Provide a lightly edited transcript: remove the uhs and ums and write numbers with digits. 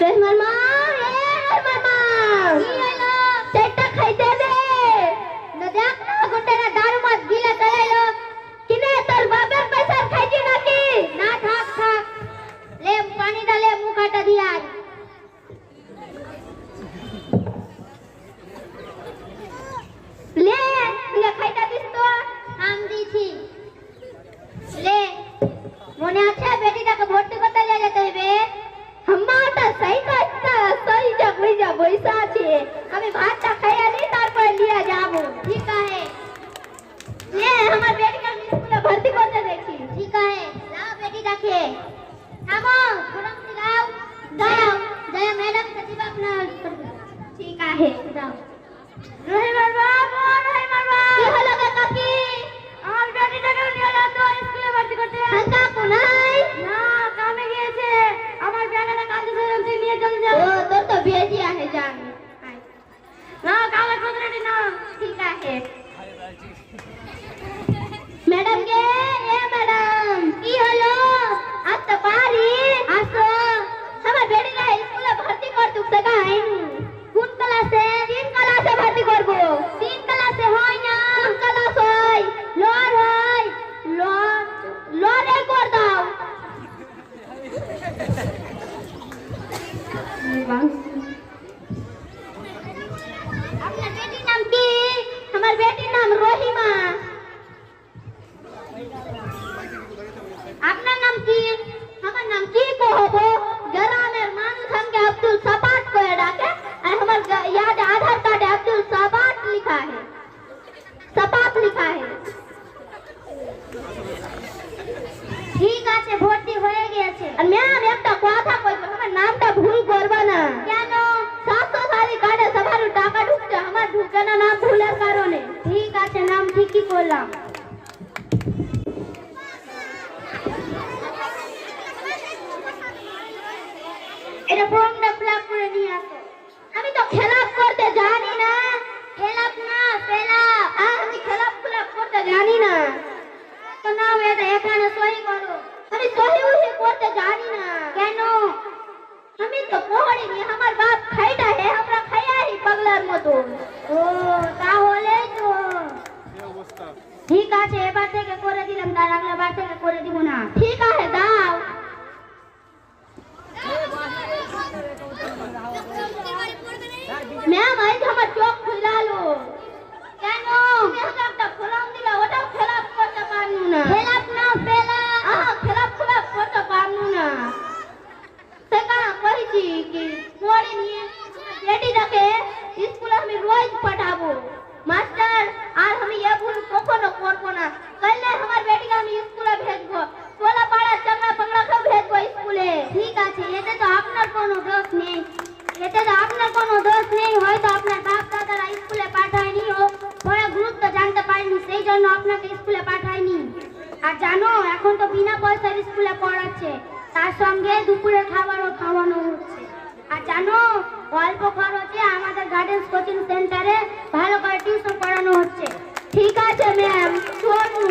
রহমান মা, রহমান মা, কি হলো? চারটা খাইতে দে না। দেখ না গুন্ডারা দারু মত গিলা চালাইলো। কিনে তোর বাপের পয়সা খাইছি নাকি? না থাক থাক, লে পানি ডালে মুখাটা দিয়া ले तुला खाইতা দিস তো। নাম দিছি ले। মনে আছে বেটিটাকে ভর্তি করতে নিয়ে যেতে হবে। আমারটা সই কাটটা সই যা বইসা আছে। আমি ভাতটা খাইয়া নি তারপরে নিয়ে যাব। ঠিক আছে ले, আমার বেটিকে স্কুলে ভর্তি করতে দেখি। ঠিক আছে লাও বেটিটাকে। থামো, ফরম দিলাও। দাও জয়া ম্যাডাম কে দিবা আপনার। ঠিক আছে দাও। রহিমার বাবা, রহিমার বাবা, কি হলো গো কাকি? আমার বেটিটাকে নিয়ে যাও তো স্কুলে ভর্তি করতে। কাকা কোনাই? না, কামে গিয়েছে। আমার বেটাটা কাঁদছে, তুই নিয়ে চলে যা। ও তোর তো বিয়ে দিয়া है জান। না কাগজ পত্র না। ঠিক আছে ম্যাডাম কে। এ ম্যাডাম, কি হলো? আসতে পারি? আসো। আমার বেটিটা স্কুলে ভর্তি করতে টাকা হয়নি। কোন ক্লাসে? 3 ক্লাসে ভর্তি করব। 3 ক্লাসে হয় না। কোন ক্লাস হয়? লোয়ার হয়। লোয়ারে কর দাও। আপনার বেটির নাম কি? আমার বেটির নাম রহিমা। আপনার নাম কি? আমার নাম কি কহব? গ্রামের মানুষ हमके अब्दुल सबात করে ডাকে। আর আমার याद आधार कार्ड अब्दुल सबात लिखा है। सबात लिखा है। ঠিক আছে ভর্তি হয়ে গেছে। আর ম্যাম একটা কথা কইবো, আমার নামটা ভুল করবা না। কেন? 700 কার্ডে সবার টাকা ঢুকছে, আমার ঢুকে না নাম ভুলের কারণে। ঠিক আছে নাম ঠিকই করলাম। এটা ফর্মটা ফিলআপ করে নিয়ে আসো। আমি তো খেলাপ করতে জানি না। খেলাপ না ফিলআপ। আমি খেলাপ করতে জানি না। তো নাও এটা এখানে সই করো। আমি সই করতে জানি না। কেন? আমি তো পড়িনি। আমার বাপ খাইটা হে, আমরা খাইয়াই পাগলার মতো। ও তাহলে তো ঠিক আছে, এবার থেকে করে দিলাম, তার আগলা বার থেকে করে দিব না। ঠিক আছে দাও। ম্যাম আজ আমার চোখ খুলালো। কেন? একটা ফর্ম দিলা, ওটাও খেলাপ করতে পারনু না। খেলাপ না ফেলা। খেলাপ করতে পারনু না। সেটা কইছি কি পড়ে নিয়ে বেটিটাকে স্কুলে আমি রোজ পাঠাবো। মাস্টার আর আমি এ ভুল কখনো করব না। কালকে আমার বেটিকে আমি স্কুলে ভেজবো। তোলা পাড়া চাংড়া পাংড়াকে ভেজবো স্কুলে। ঠিক আছে, এতে তো আপনার কোনো দোষ নেই। হয়তো আপনার বাপ দাদারা স্কুলে পাঠায়নি, ও বড় গুরুত্ব জানতে পারেনি, সেই জন্য আপনাকে স্কুলে পাঠায়নি। আর জানো এখন তো বিনা পয়সার স্কুলে পড়াচ্ছে, তার সঙ্গে দুপুরে খাবারও খাওয়ানো হচ্ছে। আর জানো অল্প খরচে আমাদের গার্ডেন্স কোচিং সেন্টারে ভালো করে টিউশন পড়ানো হচ্ছে। ঠিক আছে ম্যাম, শোনো।